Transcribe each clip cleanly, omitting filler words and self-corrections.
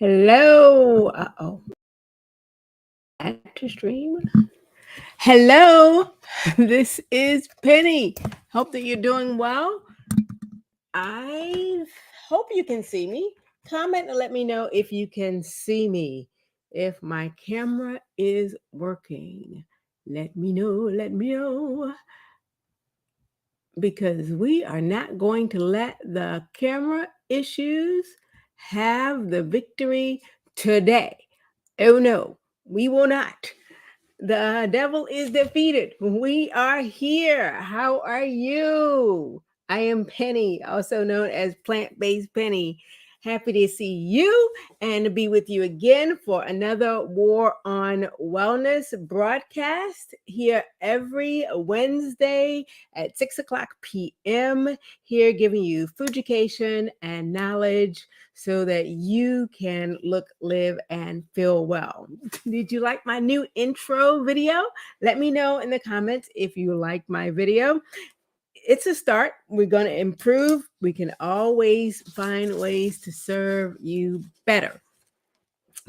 Hello. Uh-oh. Back to stream. Hello. This is Penny. Hope that you're doing well. I hope you can see me. Comment and let me know if you can see me. If my camera is working. Let me know. Let me know. Because we are not going to let the camera issues have the victory today. Oh no, we will not. The devil is defeated. We are here. How are you? I am Penny, also known as Plant Based Penny. Happy to see you and to be with you again for another War on Wellness broadcast here every Wednesday at 6 o'clock p.m. Here, giving you food education and knowledge so that you can look, live, and feel well. Did you like my new intro video? Let me know in the comments if you like my video. It's a start. We're going to improve. We can always find ways to serve you better.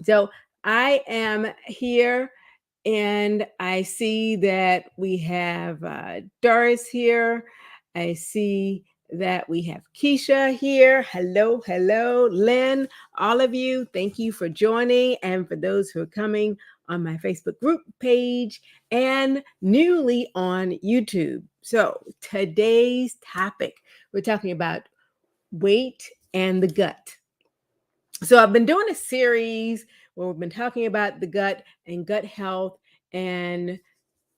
So I am here and I see that we have Doris here. I see that we have Keisha here. Hello, hello, Lynn, all of you. Thank you for joining. And for those who are coming on my Facebook group page and newly on YouTube. So today's topic, we're talking about weight and the gut. So I've been doing a series where we've been talking about the gut and gut health, and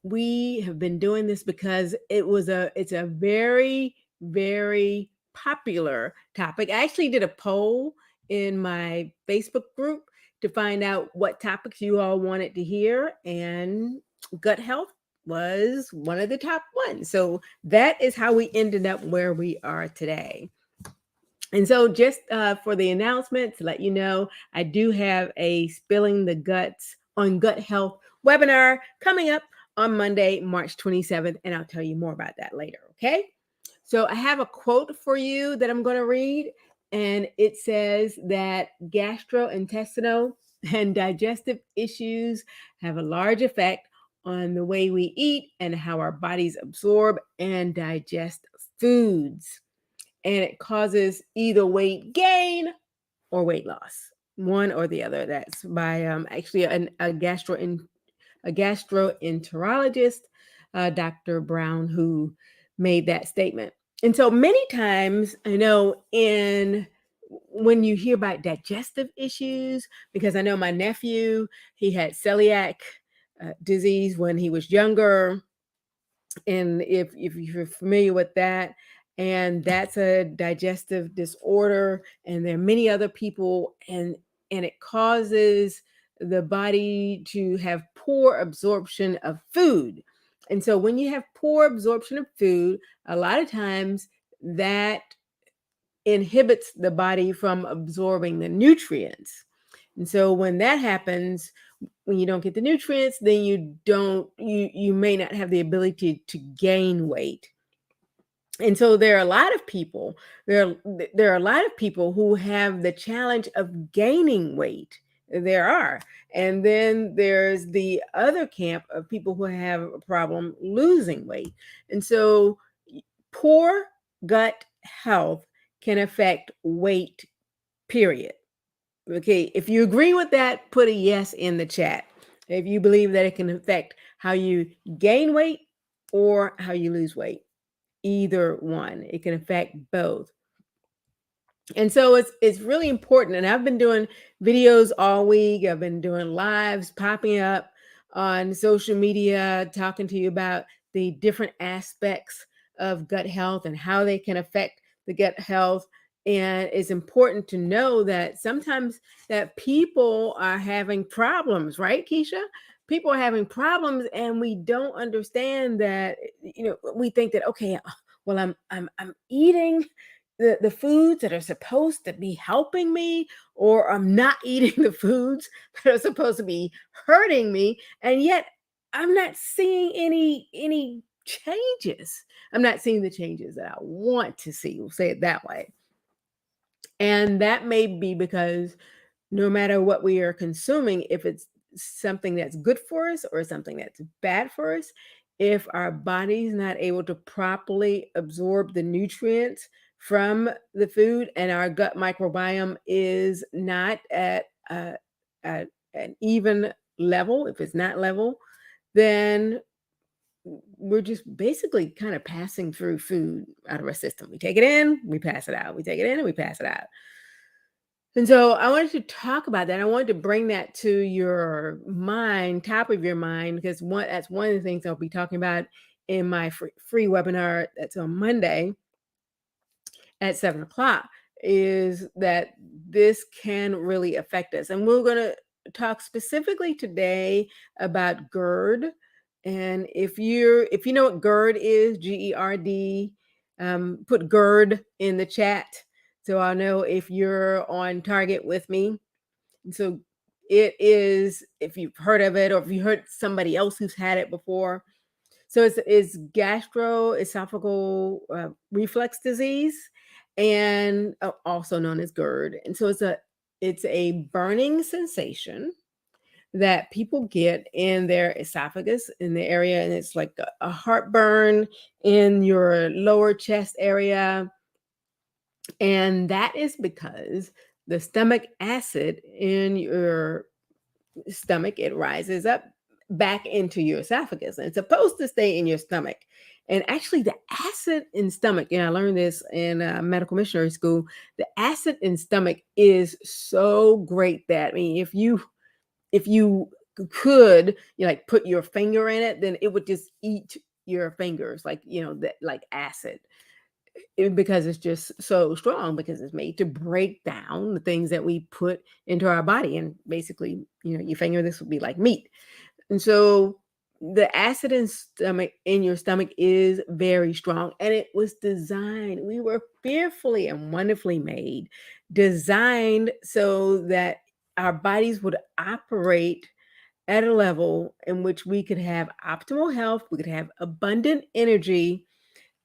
we have been doing this because it's a very, very popular topic. I actually did a poll in my Facebook group to find out what topics you all wanted to hear, and gut health was one of the top ones. So that is how we ended up where we are today. And so just for the announcement to let you know, I do have a Spilling the Guts on Gut Health webinar coming up on Monday, March 27th, and I'll tell you more about that later, okay? So I have a quote for you that I'm going to read, and it says that gastrointestinal and digestive issues have a large effect on the way we eat and how our bodies absorb and digest foods, and it causes either weight gain or weight loss, one or the other. That's by actually a gastroenterologist, Dr. Brown, who made that statement. And so many times, I know when you hear about digestive issues, because I know my nephew, he had celiac disease when he was younger, and if you're familiar with that, and that's a digestive disorder, and there are many other people, and it causes the body to have poor absorption of food. And so when you have poor absorption of food, a lot of times that inhibits the body from absorbing the nutrients. And so when that happens, when you don't get the nutrients, then you may not have the ability to gain weight. And so there are a lot of people, there are a lot of people who have the challenge of gaining weight. There are. And then there's the other camp of people who have a problem losing weight. And so poor gut health can affect weight, period. Okay, if you agree with that, put a yes in the chat. If you believe that it can affect how you gain weight or how you lose weight, either one, it can affect both. And so it's really important. And I've been doing videos all week. I've been doing lives, popping up on social media, talking to you about the different aspects of gut health and how they can affect the gut health. And it's important to know that sometimes that people are having problems, right, Keisha? People are having problems, and we don't understand that. We think that, okay, well, I'm eating the foods that are supposed to be helping me, or I'm not eating the foods that are supposed to be hurting me, and yet I'm not seeing any changes. I'm not seeing the changes that I want to see. We'll say it that way. And that may be because no matter what we are consuming, if it's something that's good for us or something that's bad for us, if our body's not able to properly absorb the nutrients from the food and our gut microbiome is not at an even level, if it's not level, then we're just basically kind of passing through food out of our system. We take it in, we pass it out. We take it in and we pass it out. And so I wanted to talk about that. I wanted to bring that to your mind, top of your mind, because that's one of the things I'll be talking about in my free webinar that's on Monday at 7 o'clock, is that this can really affect us. And we're going to talk specifically today about GERD. And if you know what GERD is, GERD, put GERD in the chat so I'll know if you're on target with me. So it is, if you've heard of it or if you heard somebody else who's had it before. So it's gastroesophageal reflux disease, and also known as GERD. And so it's a burning sensation that people get in their esophagus, in the area, and it's like a heartburn in your lower chest area. And that is because the stomach acid in your stomach, it rises up back into your esophagus, and it's supposed to stay in your stomach. And actually, the acid in stomach, I learned this in medical missionary school, the acid in stomach is so great that, I mean, if you could, like put your finger in it, then it would just eat your fingers, like, that, like acid. Because it's just so strong, because it's made to break down the things that we put into our body. And basically, your finger, this would be like meat. And so the acid in your stomach is very strong, and it was designed, we were fearfully and wonderfully made, designed so that our bodies would operate at a level in which we could have optimal health, we could have abundant energy.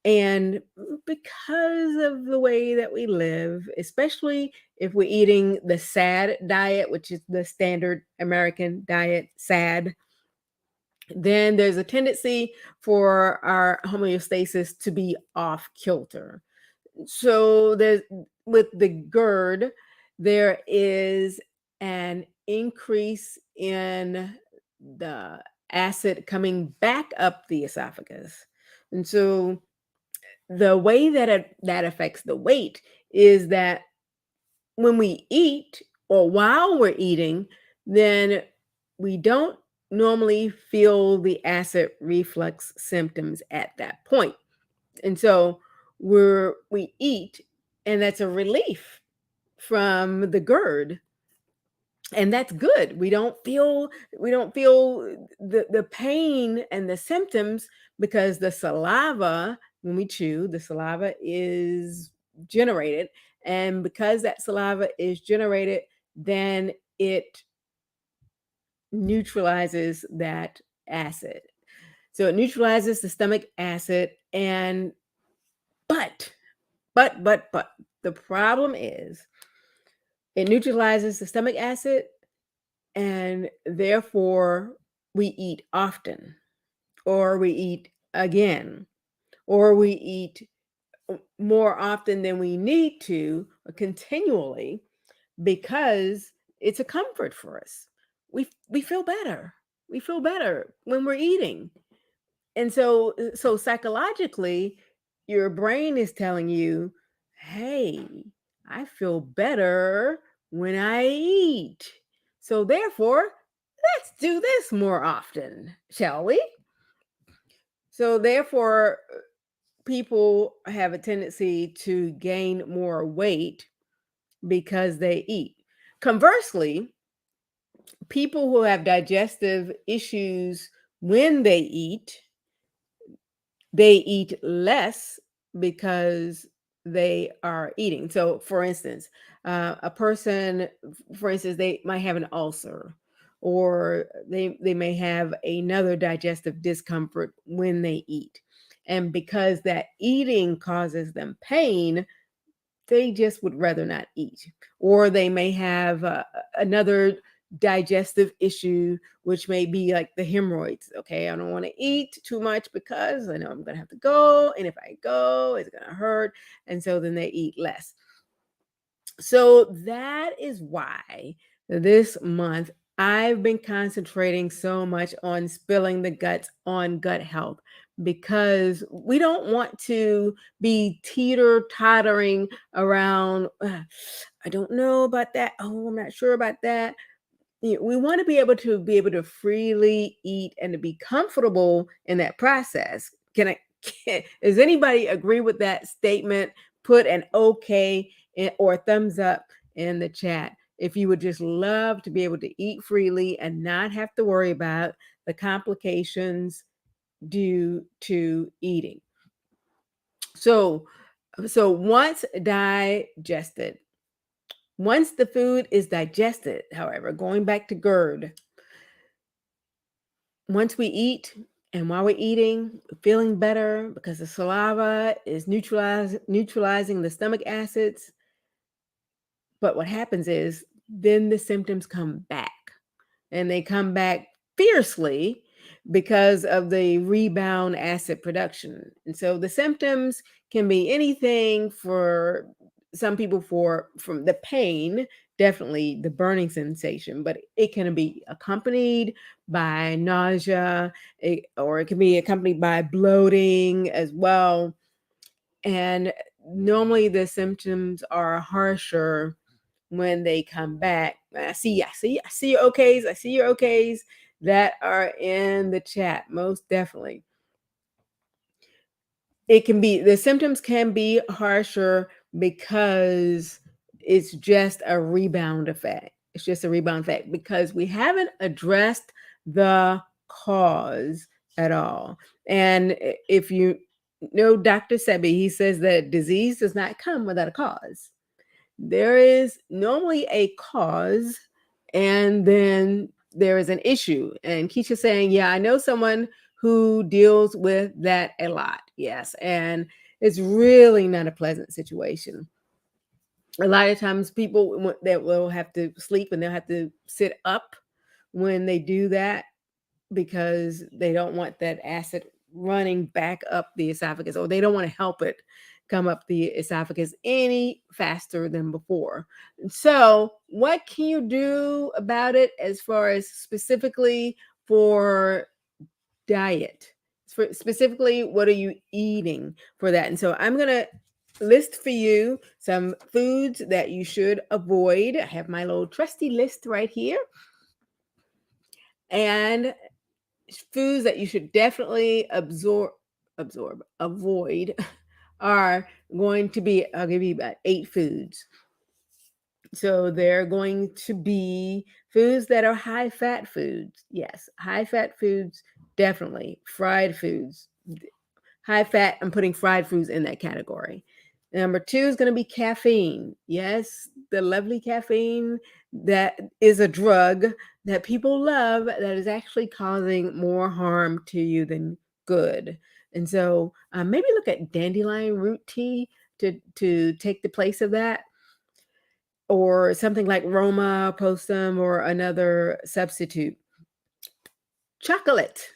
And because of the way that we live, especially if we're eating the SAD diet, which is the standard American diet, SAD, then there's a tendency for our homeostasis to be off kilter. So with the GERD, there is an increase in the acid coming back up the esophagus. And so the way that affects the weight is that when we eat or while we're eating, then we don't normally feel the acid reflux symptoms at that point. And so we eat, and that's a relief from the GERD. And that's good. We don't feel the pain and the symptoms, because the saliva, when we chew, the saliva is generated. And because that saliva is generated, then it neutralizes that acid. So it neutralizes the stomach acid. And but the problem is, it neutralizes the stomach acid, and therefore we eat often, or we eat again, or we eat more often than we need to, continually, because it's a comfort for us. We feel better. We feel better when we're eating. And so psychologically, your brain is telling you, hey, I feel better when I eat. So therefore, let's do this more often, shall we? So therefore, people have a tendency to gain more weight because they eat. Conversely, people who have digestive issues, when they eat less because they are eating. So, for instance, a person, for instance, they might have an ulcer, or they may have another digestive discomfort when they eat. And because that eating causes them pain, they just would rather not eat, or they may have another digestive issue, which may be like the hemorrhoids. Okay, I don't want to eat too much because I know I'm going to have to go, and if I go, it's going to hurt, and so then they eat less. So that is why this month I've been concentrating so much on spilling the guts on gut health, because we don't want to be teeter tottering around. I don't know about that. Oh, I'm not sure about that. We want to be able to freely eat and to be comfortable in that process. Does anybody agree with that statement? Put an okay or thumbs up in the chat if you would just love to be able to eat freely and not have to worry about the complications due to eating. So once digested, once the food is digested, however, going back to GERD, once we eat and while we're eating, feeling better because the saliva is neutralizing the stomach acids. But what happens is then the symptoms come back, and they come back fiercely because of the rebound acid production. And so the symptoms can be anything for some people from the pain, definitely the burning sensation, but it can be accompanied by nausea, or it can be accompanied by bloating as well. And normally the symptoms are harsher when they come back. I see your okays. I see your okays that are in the chat. Most definitely. The symptoms can be harsher because it's just a rebound effect. It's just a rebound effect because we haven't addressed the cause at all. And if you know Dr. Sebi, he says that disease does not come without a cause. There is normally a cause, and then there is an issue. And Keisha's saying, yeah, I know someone who deals with that a lot. Yes. And it's really not a pleasant situation. A lot of times people that will have to sleep and they'll have to sit up when they do that because they don't want that acid running back up the esophagus, or they don't want to help it come up the esophagus any faster than before. So, what can you do about it as far as specifically for diet? Specifically, what are you eating for that? And so, I'm going to list for you some foods that you should avoid. I have my little trusty list right here. And foods that you should definitely avoid are going to be, I'll give you about 8 foods. So they're going to be foods that are high fat foods. Yes, high fat foods, definitely. Fried foods, high fat, I'm putting fried foods in that category. Number 2 is going to be caffeine. Yes, the lovely caffeine that is a drug that people love that is actually causing more harm to you than good. And so maybe look at dandelion root tea to take the place of that, or something like Roma postum or another substitute. Chocolate.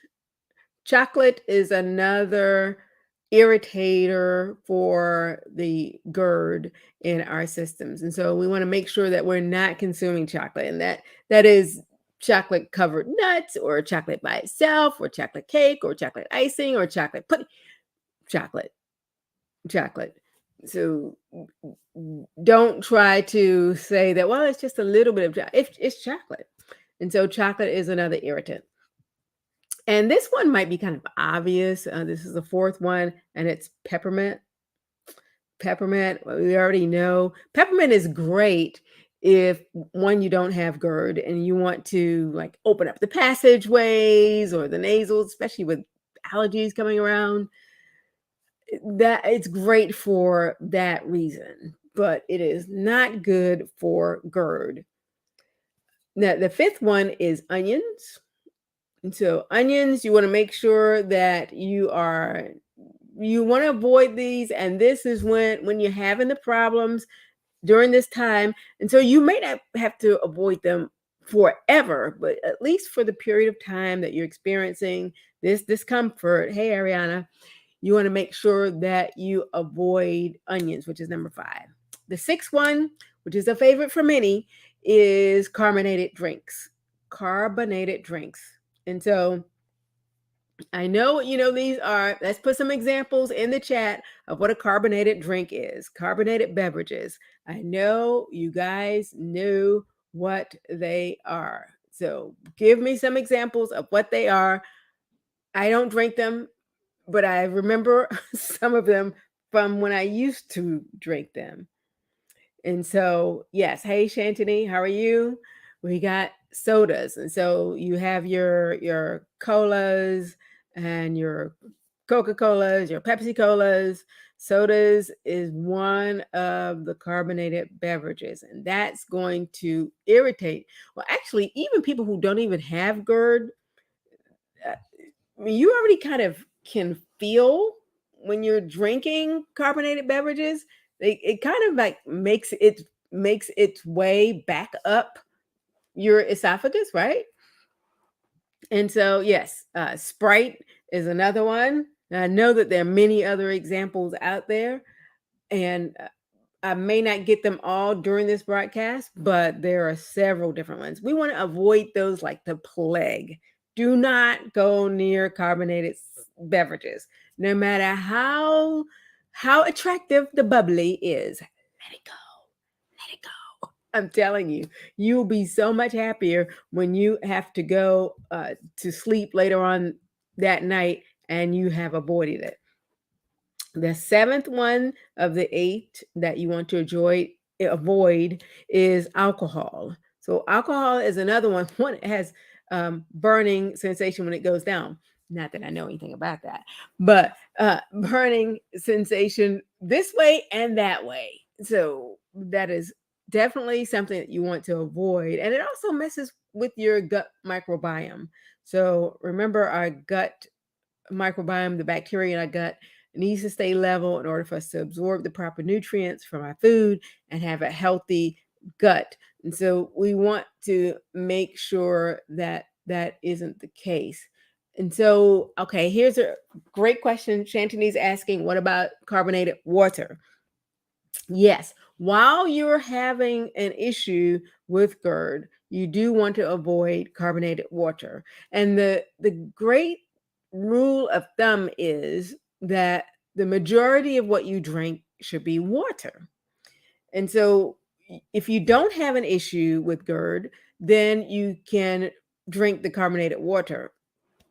Chocolate is another irritator for the GERD in our systems. And so we want to make sure that we're not consuming chocolate, and that is chocolate covered nuts, or chocolate by itself, or chocolate cake, or chocolate icing, or chocolate pudding. Chocolate. So don't try to say that, well, it's just a little bit of chocolate. It's chocolate. And so chocolate is another irritant. And this one might be kind of obvious. This is the 4th one, and it's peppermint. Peppermint, we already know. Peppermint is great if, one, you don't have GERD and you want to like open up the passageways or the nasals, especially with allergies coming around. That it's great for that reason, but it is not good for GERD. Now, the 5th one is onions. And so onions, you want to make sure that you are you want to avoid these, and this is when you're having the problems during this time. And so you may not have to avoid them forever, but at least for the period of time that you're experiencing this discomfort. Hey, Ariana, you want to make sure that you avoid onions, which is number 5. The sixth one, which is a favorite for many, is carbonated drinks. Carbonated drinks. And so I know what these are. Let's put some examples in the chat of what a carbonated drink is. Carbonated beverages. I know you guys know what they are. So give me some examples of what they are. I don't drink them, but I remember some of them from when I used to drink them. And so, yes, hey Shantini, how are you? We got sodas. And so you have your colas and your Coca-Colas, your Pepsi Colas. Sodas is one of the carbonated beverages, and that's going to irritate. Well, actually, even people who don't even have GERD, I mean, you already kind of can feel when you're drinking carbonated beverages. It kind of like makes its way back up your esophagus, right? And so, yes, Sprite is another one. And I know that there are many other examples out there, and I may not get them all during this broadcast, but there are several different ones. We want to avoid those like the plague. Do not go near carbonated beverages, no matter how attractive the bubbly is. Let it go. Let it go. I'm telling you, you will be so much happier when you have to go to sleep later on that night and you have avoided it. The seventh one of the 8 that you want to avoid is alcohol. So alcohol is another one. One has burning sensation when it goes down. Not that I know anything about that, but burning sensation this way and that way. So that is definitely something that you want to avoid. And it also messes with your gut microbiome. So remember, our gut microbiome, the bacteria in our gut, needs to stay level in order for us to absorb the proper nutrients from our food and have a healthy gut. And so we want to make sure that that isn't the case. And so, okay, here's a great question. Shantini's asking, what about carbonated water? Yes, while you're having an issue with GERD, you do want to avoid carbonated water. And the great rule of thumb is that the majority of what you drink should be water. And so if you don't have an issue with GERD, then you can drink the carbonated water.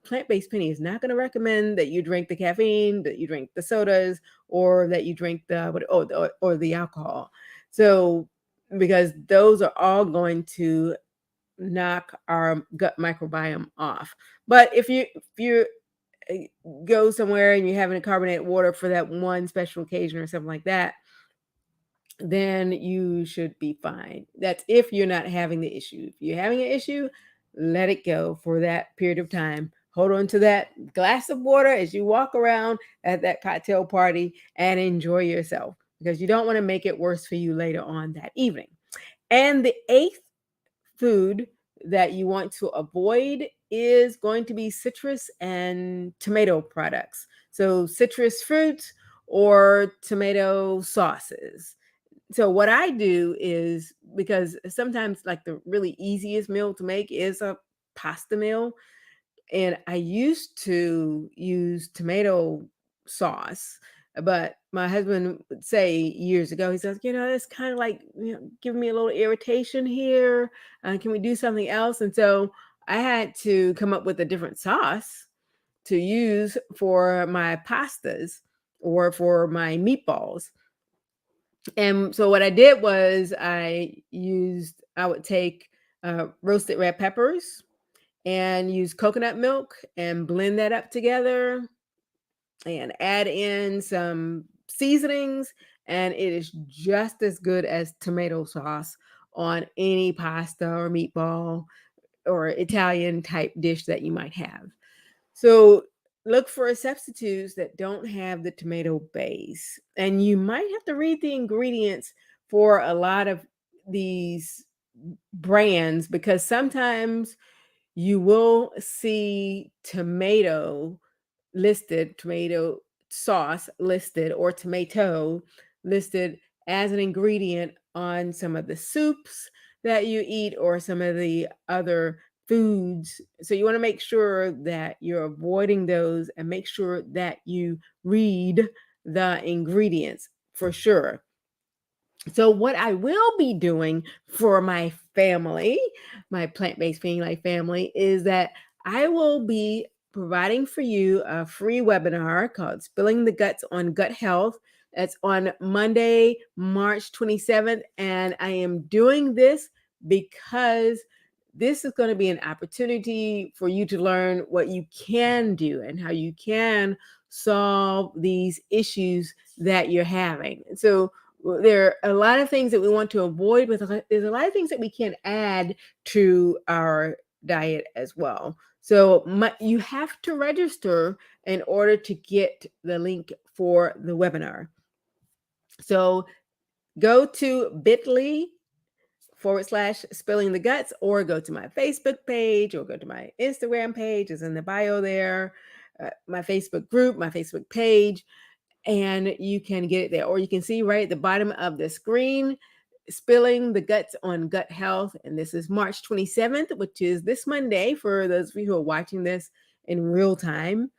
Plant-based Penny is not going to recommend that you drink the caffeine, that you drink the sodas, or that you drink or the alcohol. So because those are all going to knock our gut microbiome off. But if you go somewhere and you're having a carbonated water for that one special occasion or something like that, then you should be fine. That's if you're not having the issue. If you're having an issue, let it go for that period of time. Hold on to that glass of water as you walk around at that cocktail party and enjoy yourself, because you don't want to make it worse for you later on that evening. And the 8th food that you want to avoid is going to be citrus and tomato products. So citrus fruits or tomato sauces. So what I do is, because sometimes like the really easiest meal to make is a pasta meal, and I used to use tomato sauce, but my husband would say years ago, he says, it's kind of like, giving me a little irritation here. Can we do something else? And so I had to come up with a different sauce to use for my pastas or for my meatballs. And so what I did was I would take roasted red peppers and use coconut milk and blend that up together and add in some seasonings. And it is just as good as tomato sauce on any pasta or meatball or Italian type dish that you might have. So look for substitutes that don't have the tomato base. And you might have to read the ingredients for a lot of these brands, because sometimes you will see tomato sauce listed, or tomato listed as an ingredient on some of the soups that you eat or some of the other foods. So you want to make sure that you're avoiding those and make sure that you read the ingredients for sure. So, what I will be doing for my family, my plant based Feeding Life family, is that I will be providing for you a free webinar called Spilling the Guts on Gut Health. That's on Monday, March 27th. And I am doing this because this is going to be an opportunity for you to learn what you can do and how you can solve these issues that you're having. And so, there are a lot of things that we want to avoid, but there's a lot of things that we can add to our diet as well. So you have to register in order to get the link for the webinar. So go to bit.ly/spilling the guts, or go to my Facebook page, or go to my Instagram page. It's in the bio there. My Facebook group, my Facebook page, and you can get it there. Or you can see right at the bottom of the screen, Spilling the Guts on Gut Health. And this is March 27th, which is this Monday for those of you who are watching this in real time.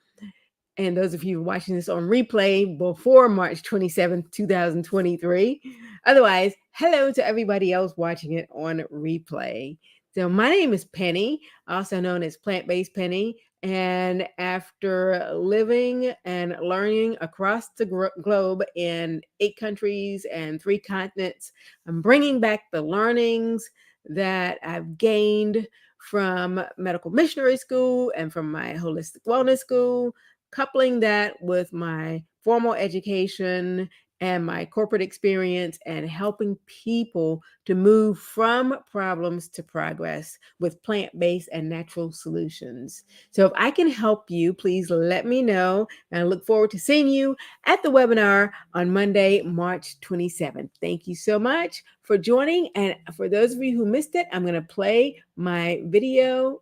And those of you watching this on replay before March 27th, 2023. Otherwise, hello to everybody else watching it on replay. So my name is Penny, also known as Plant-Based Penny. And after living and learning across the globe in 8 countries and 3 continents, I'm bringing back the learnings that I've gained from medical missionary school and from my holistic wellness school, coupling that with my formal education and my corporate experience, and helping people to move from problems to progress with plant-based and natural solutions. So if I can help you, please let me know. And I look forward to seeing you at the webinar on Monday, March 27th. Thank you so much for joining. And for those of you who missed it, I'm going to play my video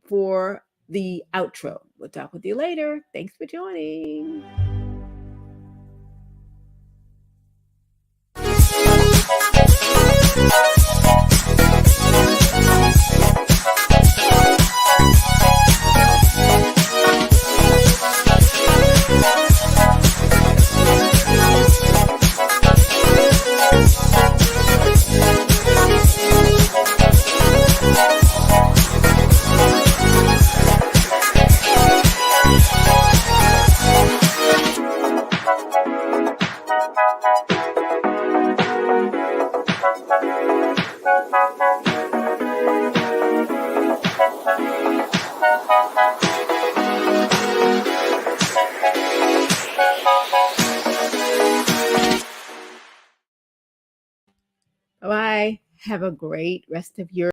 for the outro. We'll talk with you later. Thanks for joining. Bye. Have a great rest of your